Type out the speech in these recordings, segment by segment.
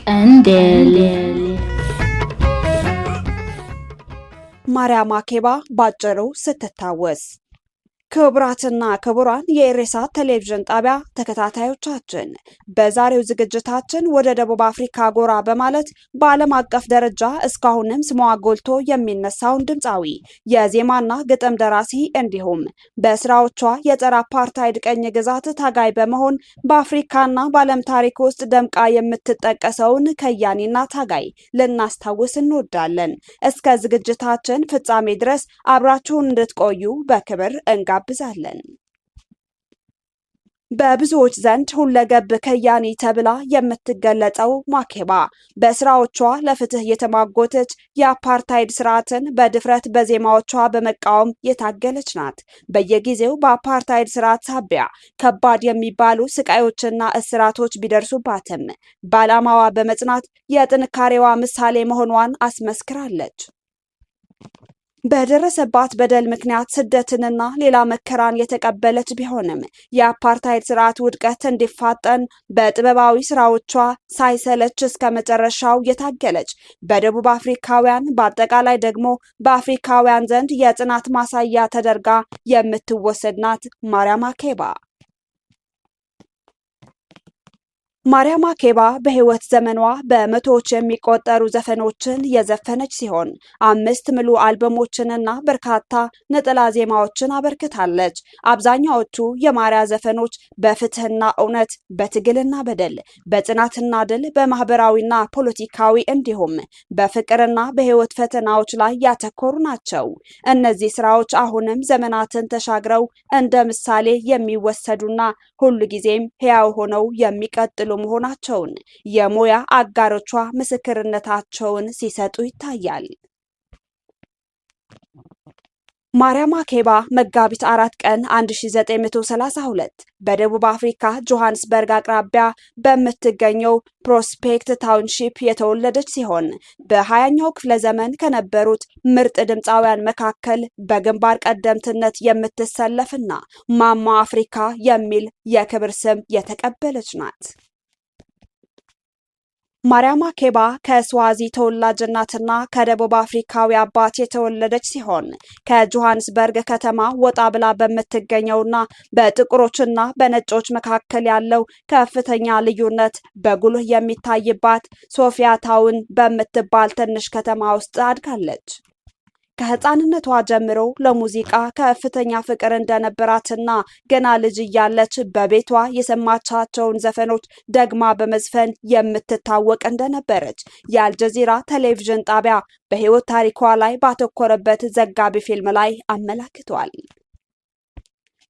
ቀንዴል ማርያም አኬባ ባጭሩ ስትታወስ። ክቡራትና ክቡራን የኢሬሳ ቴሌቪዥን ጣቢያ ተከታታዮቻችን በዛሬው ዝግጅታችን ወደ ደቡብ አፍሪካ ጎራ በማለት በዓለም አቀፍ ደረጃ እስካሁንም ስሟ ጎልቶ የሚነሳውን ድምፃዊ የዜማና ግጥም ደራሲ እንዲሁም በስራዎቿ የጸረ አፓርታይድ ቀኝ ግዛት ታጋይ በመሆን በአፍሪካና በዓለም ታሪክ ውስጥ ደምቃ የምትጠቀሰውን ከያኒና ታጋይ ልናስታውስ እንወዳለን። እስከ ዝግጅታችን ፍጻሜ ድረስ አብራችሁን እንድትቆዩ በክብር እንጋብዛለን። በብዙዎች ዘንድ ሁለገብ ከያኒ ተብላ የምትገለጸው ማኬባ በስራዎቿ ለፍትህ የተማጎተች የአፓርታይድ ስርዓትን በድፍረት በዜማዎቿ በመቃወም የታገለች ናት። በየጊዜው በአፓርታይድ ስርዓት ሳቢያ ከባድ የሚባሉ ስቃዮችና እስራቶች ቢደርሱባትም በዓላማዋ በመጽናት የጥንካሬዋ ምሳሌ መሆኗን አስመስክራለች። በደረሰባት በደል ምክንያት ስደትንና ሌላ መከራን የተቀበለች ቢሆንም የአፓርታይድ ስርዓት ውድቀት እንዲፋጠን በጥበባዊ ስራዎቿ ሳይሰለች እስከ መጨረሻው የታገለች በደቡብ አፍሪካውያን በአጠቃላይ ደግሞ በአፍሪካውያን ዘንድ የጽናት ማሳያ ተደርጋ የምትወሰድ ናት ማርያም አኬባ። ማርያም አኬባ በህይወት ዘመኗ በመቶዎች የሚቆጠሩ ዘፈኖችን የዘፈነች ሲሆን 5 ሙሉ አልበሞችንና በርካታ ነጠላ ዜማዎችን አበርክታለች። አብዛኛዎቹ የማርያ ዘፈኖች በፍትህና እውነት፣ በትግልና በደል፣ በጽናትና ድል፣ በማህበራዊና ፖለቲካዊ እንዲሁም በፍቅርና በህይወት ፈተናዎች ላይ ያተኮሩ ናቸው። እነዚህ ስራዎች አሁንም ዘመናትን ተሻግረው እንደ ምሳሌ የሚወሰዱና ሁልጊዜም ሕያው ሆነው የሚቀጥሉ መሆናቸውን የሙያ አጋሮቿ ምስክርነታቸውን ሲሰጡ ይታያል። ማርያም አኬባ መጋቢት 4 ቀን 1932 በደቡብ አፍሪካ ጆሃንስበርግ አቅራቢያ በምትገኘው ፕሮስፔክት ታውንሺፕ የተወለደች ሲሆን በ20ኛው ክፍለ ዘመን ከነበሩት ምርጥ ድምፃውያን መካከል በግንባር ቀደምትነት የምትሰለፍና ማማ አፍሪካ የሚል የክብር ስም የተቀበለች ናት። ማርያም አኬባ ከስዋዚ ተወላጅ እናትና ከደቡብ አፍሪካዊ አባት የተወለደች ሲሆን ከጆሃንስበርግ ከተማ ወጣ ብላ በምትገኘውና በጥቁሮችና በነጮች መካከል ያለው ከፍተኛ ልዩነት በጉልህ የሚታይባት ሶፊያ ታውን በምትባል ትንሽ ከተማ ውስጥ አድጋለች። ከህፃንነቷ ጀምሮ ለሙዚቃ ከፍተኛ ፍቅር እንደነበራትና ገና ልጅ እያለች በቤቷ የሰማቻቸውን ዘፈኖች ደግማ በመዝፈን የምትታወቅ እንደነበረች የአልጀዚራ ቴሌቪዥን ጣቢያ በህይወት ታሪኳ ላይ ባተኮረበት ዘጋቢ ፊልም ላይ አመላክቷል።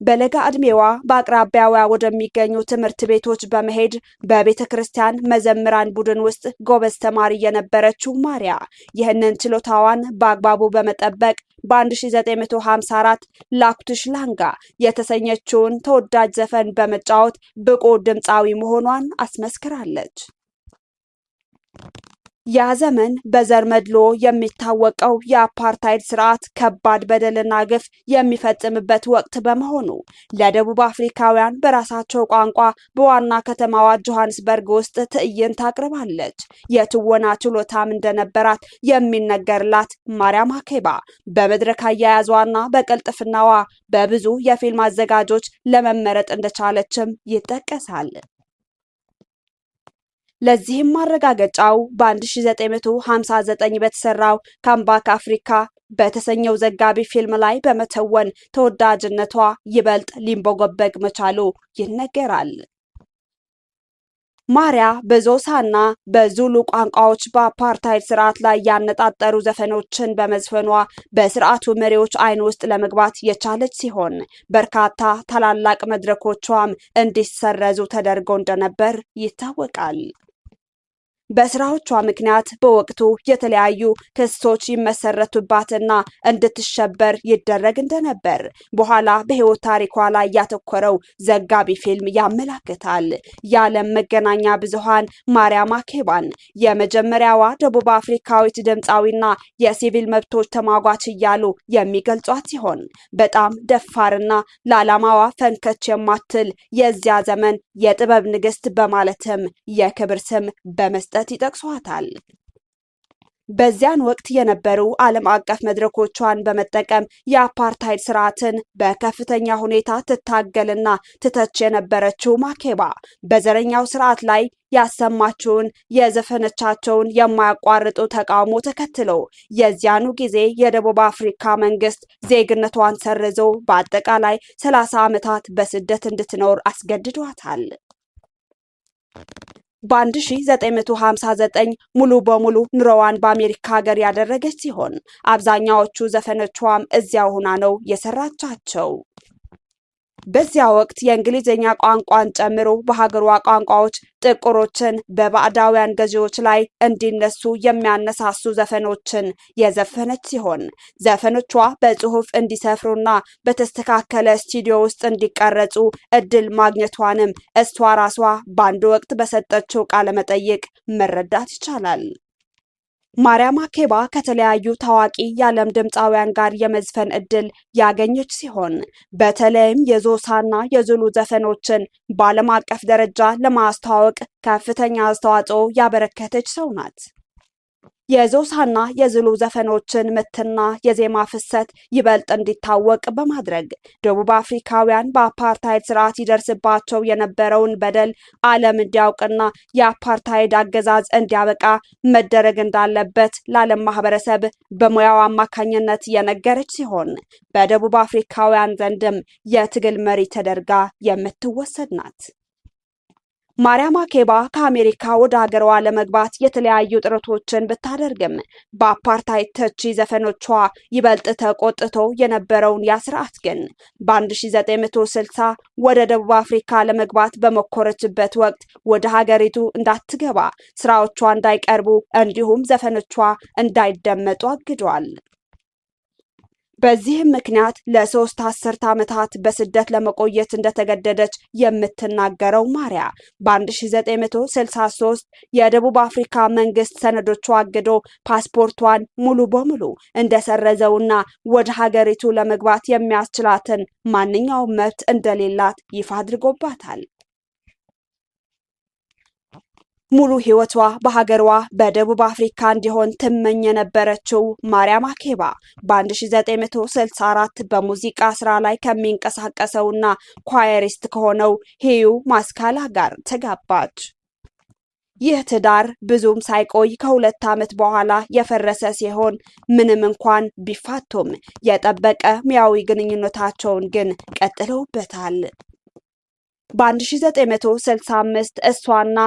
በለጋ ዕድሜዋ በአቅራቢያዋ ወደሚገኙ ትምህርት ቤቶች በመሄድ በቤተ ክርስቲያን መዘምራን ቡድን ውስጥ ጎበዝ ተማሪ የነበረችው ማርያ ይህንን ችሎታዋን በአግባቡ በመጠበቅ በ1954 ላኩትሽ ላንጋ የተሰኘችውን ተወዳጅ ዘፈን በመጫወት ብቁ ድምፃዊ መሆኗን አስመስክራለች። ያ ዘመን በዘር መድሎ የሚታወቀው የአፓርታይድ ስርዓት ከባድ በደልና ግፍ የሚፈጽምበት ወቅት በመሆኑ ለደቡብ አፍሪካውያን በራሳቸው ቋንቋ በዋና ከተማዋ ጆሃንስበርግ ውስጥ ትዕይንት አቅርባለች። የትወና ችሎታም እንደነበራት የሚነገርላት ማርያም አኬባ በመድረክ አያያዟና በቅልጥፍናዋ በብዙ የፊልም አዘጋጆች ለመመረጥ እንደቻለችም ይጠቀሳል። ለዚህም ማረጋገጫው በ1959 በተሰራው ካምባክ አፍሪካ በተሰኘው ዘጋቢ ፊልም ላይ በመተወን ተወዳጅነቷ ይበልጥ ሊንቦገበግ መቻሉ ይነገራል። ማርያ በዞሳና በዙሉ ቋንቋዎች በአፓርታይድ ስርዓት ላይ ያነጣጠሩ ዘፈኖችን በመዝፈኗ በስርዓቱ መሪዎች አይን ውስጥ ለመግባት የቻለች ሲሆን በርካታ ታላላቅ መድረኮቿም እንዲሰረዙ ተደርጎ እንደነበር ይታወቃል። በስራዎቿ ምክንያት በወቅቱ የተለያዩ ክሶች ይመሰረቱባትና እንድትሸበር ይደረግ እንደነበር በኋላ በህይወት ታሪኳ ላይ ያተኮረው ዘጋቢ ፊልም ያመላክታል። የዓለም መገናኛ ብዙሃን ማርያም ማኬባን የመጀመሪያዋ ደቡብ አፍሪካዊት ድምፃዊና የሲቪል መብቶች ተሟጋች እያሉ የሚገልጿት ሲሆን በጣም ደፋርና ለዓላማዋ ፈንከች የማትል የዚያ ዘመን የጥበብ ንግስት በማለትም የክብር ስም በመስጠት ይጠቅሷታል። በዚያን ወቅት የነበሩ ዓለም አቀፍ መድረኮቿን በመጠቀም የአፓርታይድ ስርዓትን በከፍተኛ ሁኔታ ትታገልና ትተች የነበረችው ማኬባ በዘረኛው ስርዓት ላይ ያሰማችውን የዘፈነቻቸውን የማያቋርጡ ተቃውሞ ተከትሎ የዚያኑ ጊዜ የደቡብ አፍሪካ መንግስት ዜግነቷን ሰርዞ በአጠቃላይ 30 ዓመታት በስደት እንድትኖር አስገድዷታል። በ1959 ሙሉ በሙሉ ኑሮዋን በአሜሪካ ሀገር ያደረገች ሲሆን አብዛኛዎቹ ዘፈኖቿም እዚያው ሆና ነው የሰራቻቸው። በዚያ ወቅት የእንግሊዝኛ ቋንቋን ጨምሮ በሀገሯ ቋንቋዎች ጥቁሮችን በባዕዳውያን ገዢዎች ላይ እንዲነሱ የሚያነሳሱ ዘፈኖችን የዘፈነች ሲሆን ዘፈኖቿ በጽሁፍ እንዲሰፍሩና በተስተካከለ ስቱዲዮ ውስጥ እንዲቀረጹ እድል ማግኘቷንም እሷ ራሷ በአንድ ወቅት በሰጠችው ቃለ መጠይቅ መረዳት ይቻላል። ማርያም ማኬባ ከተለያዩ ታዋቂ የዓለም ድምፃውያን ጋር የመዝፈን እድል ያገኘች ሲሆን በተለይም የዞሳና የዙሉ ዘፈኖችን በዓለም አቀፍ ደረጃ ለማስተዋወቅ ከፍተኛ አስተዋጽኦ ያበረከተች ሰው ናት። የዞሳና የዙሉ ዘፈኖችን ምትና የዜማ ፍሰት ይበልጥ እንዲታወቅ በማድረግ ደቡብ አፍሪካውያን በአፓርታይድ ስርዓት ይደርስባቸው የነበረውን በደል ዓለም እንዲያውቅና የአፓርታይድ አገዛዝ እንዲያበቃ መደረግ እንዳለበት ለዓለም ማህበረሰብ በሙያው አማካኝነት የነገረች ሲሆን በደቡብ አፍሪካውያን ዘንድም የትግል መሪ ተደርጋ የምትወሰድ ናት። ማርያም ማኬባ ከአሜሪካ ወደ ሀገሯ ለመግባት የተለያዩ ጥረቶችን ብታደርግም በአፓርታይድ ተቺ ዘፈኖቿ ይበልጥ ተቆጥቶ የነበረውን ያ ስርዓት ግን በ1960 ወደ ደቡብ አፍሪካ ለመግባት በሞከረችበት ወቅት ወደ ሀገሪቱ እንዳትገባ፣ ስራዎቿ እንዳይቀርቡ እንዲሁም ዘፈኖቿ እንዳይደመጡ አግዷል። በዚህም ምክንያት ለ3 አስርት ዓመታት በስደት ለመቆየት እንደተገደደች የምትናገረው ማርያ በ1963 የደቡብ አፍሪካ መንግስት ሰነዶቿ አግዶ ፓስፖርቷን ሙሉ በሙሉ እንደሰረዘውና ወደ ሀገሪቱ ለመግባት የሚያስችላትን ማንኛውም መብት እንደሌላት ይፋ አድርጎባታል። ሙሉ ህይወቷ በሀገሯ በደቡብ አፍሪካ እንዲሆን ትመኝ የነበረችው ማርያም ማኬባ በ1964 በሙዚቃ ስራ ላይ ከሚንቀሳቀሰውና ኳየሪስት ከሆነው ሂዩ ማስካላ ጋር ተጋባች። ይህ ትዳር ብዙም ሳይቆይ ከ2 ዓመት በኋላ የፈረሰ ሲሆን ምንም እንኳን ቢፋቱም የጠበቀ ሙያዊ ግንኙነታቸውን ግን ቀጥለውበታል። በ1965 እሷና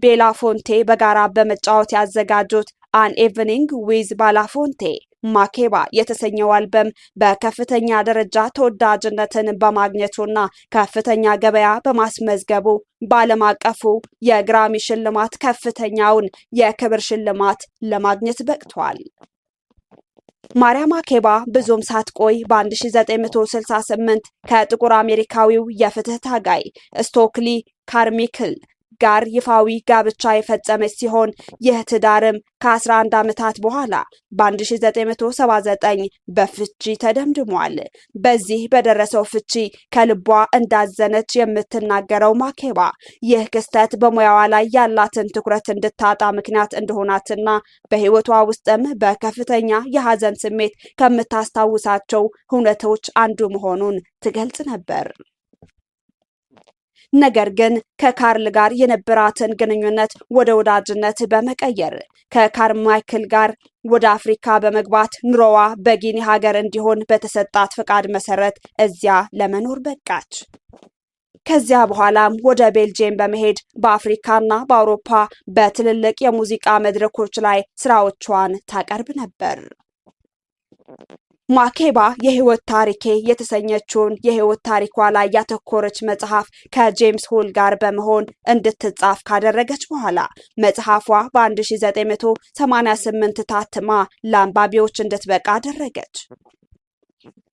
ቤላፎንቴ በጋራ በመጫወት ያዘጋጁት አን ኢቭኒንግ ዊዝ ባላፎንቴ ማኬባ የተሰኘው አልበም በከፍተኛ ደረጃ ተወዳጅነትን በማግኘቱና ከፍተኛ ገበያ በማስመዝገቡ በዓለም አቀፉ የግራሚ ሽልማት ከፍተኛውን የክብር ሽልማት ለማግኘት በቅቷል። ማርያም ማኬባ ብዙም ሳትቆይ በ1968 ከጥቁር አሜሪካዊው የፍትህ ታጋይ ስቶክሊ ካርሚክል ጋር ይፋዊ ጋብቻ የፈጸመች ሲሆን ይህ ትዳርም ከ11 ዓመታት በኋላ በ1979 በፍቺ ተደምድሟል። በዚህ በደረሰው ፍቺ ከልቧ እንዳዘነች የምትናገረው ማኬባ ይህ ክስተት በሙያዋ ላይ ያላትን ትኩረት እንድታጣ ምክንያት እንደሆናትና በህይወቷ ውስጥም በከፍተኛ የሀዘን ስሜት ከምታስታውሳቸው ሁነቶች አንዱ መሆኑን ትገልጽ ነበር። ነገር ግን ከካርል ጋር የነበራትን ግንኙነት ወደ ወዳጅነት በመቀየር ከካርማይክል ጋር ወደ አፍሪካ በመግባት ኑሮዋ በጊኒ ሀገር እንዲሆን በተሰጣት ፈቃድ መሰረት እዚያ ለመኖር በቃች። ከዚያ በኋላም ወደ ቤልጅየም በመሄድ በአፍሪካና በአውሮፓ በትልልቅ የሙዚቃ መድረኮች ላይ ስራዎቿን ታቀርብ ነበር። ማኬባ የህይወት ታሪኬ የተሰኘችውን የህይወት ታሪኳ ላይ ያተኮረች መጽሐፍ ከጄምስ ሆል ጋር በመሆን እንድትጻፍ ካደረገች በኋላ መጽሐፏ በ1988 ታትማ ለአንባቢዎች እንድትበቃ አደረገች።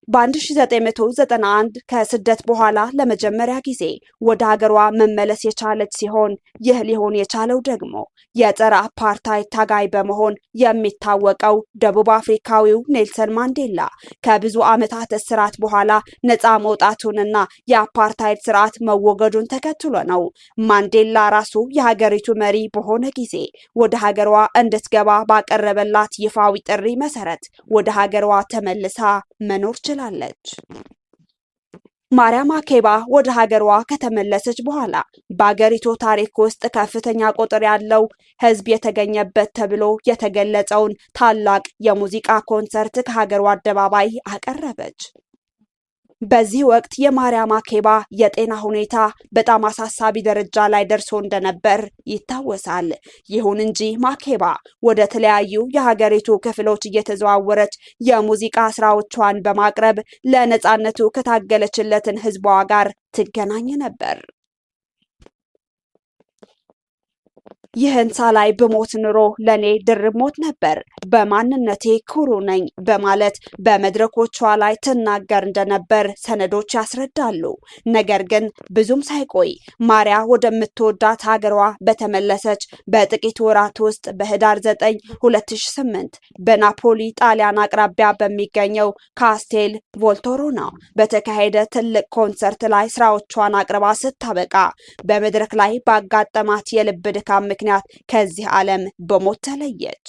በ1991 ከስደት በኋላ ለመጀመሪያ ጊዜ ወደ ሀገሯ መመለስ የቻለች ሲሆን ይህ ሊሆን የቻለው ደግሞ የጸረ አፓርታይድ ታጋይ በመሆን የሚታወቀው ደቡብ አፍሪካዊው ኔልሰን ማንዴላ ከብዙ ዓመታት እስራት በኋላ ነፃ መውጣቱንና የአፓርታይድ ስርዓት መወገዱን ተከትሎ ነው። ማንዴላ ራሱ የሀገሪቱ መሪ በሆነ ጊዜ ወደ ሀገሯ እንድትገባ ባቀረበላት ይፋዊ ጥሪ መሰረት ወደ ሀገሯ ተመልሳ መኖር ችላለች። ማርያም ማኬባ ወደ ሀገሯ ከተመለሰች በኋላ በአገሪቱ ታሪክ ውስጥ ከፍተኛ ቁጥር ያለው ሕዝብ የተገኘበት ተብሎ የተገለጸውን ታላቅ የሙዚቃ ኮንሰርት ከሀገሯ አደባባይ አቀረበች። በዚህ ወቅት የማርያም ማኬባ የጤና ሁኔታ በጣም አሳሳቢ ደረጃ ላይ ደርሶ እንደነበር ይታወሳል። ይሁን እንጂ ማኬባ ወደ ተለያዩ የሀገሪቱ ክፍሎች እየተዘዋወረች የሙዚቃ ስራዎቿን በማቅረብ ለነጻነቱ ከታገለችለትን ህዝቧ ጋር ትገናኝ ነበር። ይህን ሳላይ ብሞት ኑሮ ለኔ ድርብ ሞት ነበር፣ በማንነቴ ኩሩ ነኝ በማለት በመድረኮቿ ላይ ትናገር እንደነበር ሰነዶች ያስረዳሉ። ነገር ግን ብዙም ሳይቆይ ማሪያ ወደምትወዳት ሀገሯ በተመለሰች በጥቂት ወራት ውስጥ በህዳር 9 2008 በናፖሊ ጣሊያን አቅራቢያ በሚገኘው ካስቴል ቮልቶሮና በተካሄደ ትልቅ ኮንሰርት ላይ ስራዎቿን አቅርባ ስታበቃ በመድረክ ላይ ባጋጠማት የልብ ድካም ምክንያት ከዚህ ዓለም በሞት ተለየች።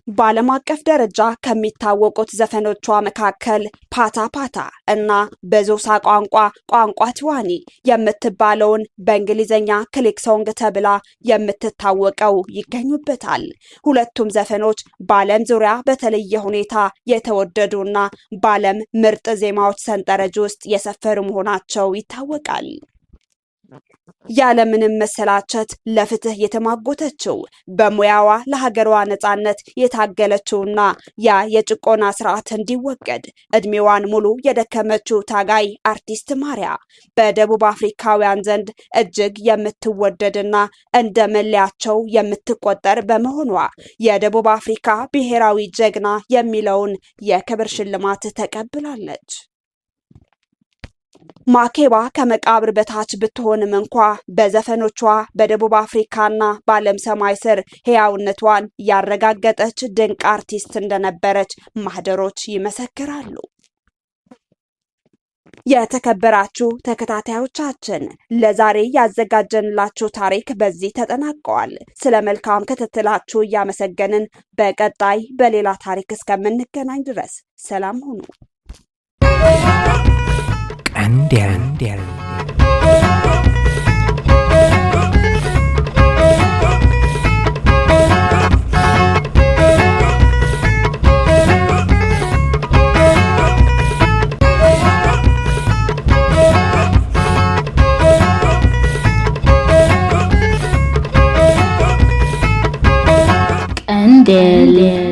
በዓለም አቀፍ ደረጃ ከሚታወቁት ዘፈኖቿ መካከል ፓታ ፓታ እና በዞሳ ቋንቋ ትዋኒ የምትባለውን በእንግሊዝኛ ክሊክ ሶንግ ተብላ የምትታወቀው ይገኙበታል። ሁለቱም ዘፈኖች በዓለም ዙሪያ በተለየ ሁኔታ የተወደዱና በዓለም ምርጥ ዜማዎች ሰንጠረዥ ውስጥ የሰፈሩ መሆናቸው ይታወቃል። ያለምንም መሰላቸት ለፍትህ የተማጎተችው በሙያዋ ለሀገሯ ነጻነት የታገለችውና ያ የጭቆና ስርዓት እንዲወገድ እድሜዋን ሙሉ የደከመችው ታጋይ አርቲስት ማሪያ በደቡብ አፍሪካውያን ዘንድ እጅግ የምትወደድና እንደ መለያቸው የምትቆጠር በመሆኗ የደቡብ አፍሪካ ብሔራዊ ጀግና የሚለውን የክብር ሽልማት ተቀብላለች። ማኬባ ከመቃብር በታች ብትሆንም እንኳ በዘፈኖቿ በደቡብ አፍሪካና በዓለም ሰማይ ስር ሕያውነቷን ያረጋገጠች ድንቅ አርቲስት እንደነበረች ማህደሮች ይመሰክራሉ። የተከበራችሁ ተከታታዮቻችን ለዛሬ ያዘጋጀንላችሁ ታሪክ በዚህ ተጠናቀዋል። ስለ መልካም ክትትላችሁ እያመሰገንን በቀጣይ በሌላ ታሪክ እስከምንገናኝ ድረስ ሰላም ሁኑ። ቀንዲያ ቀንዲያ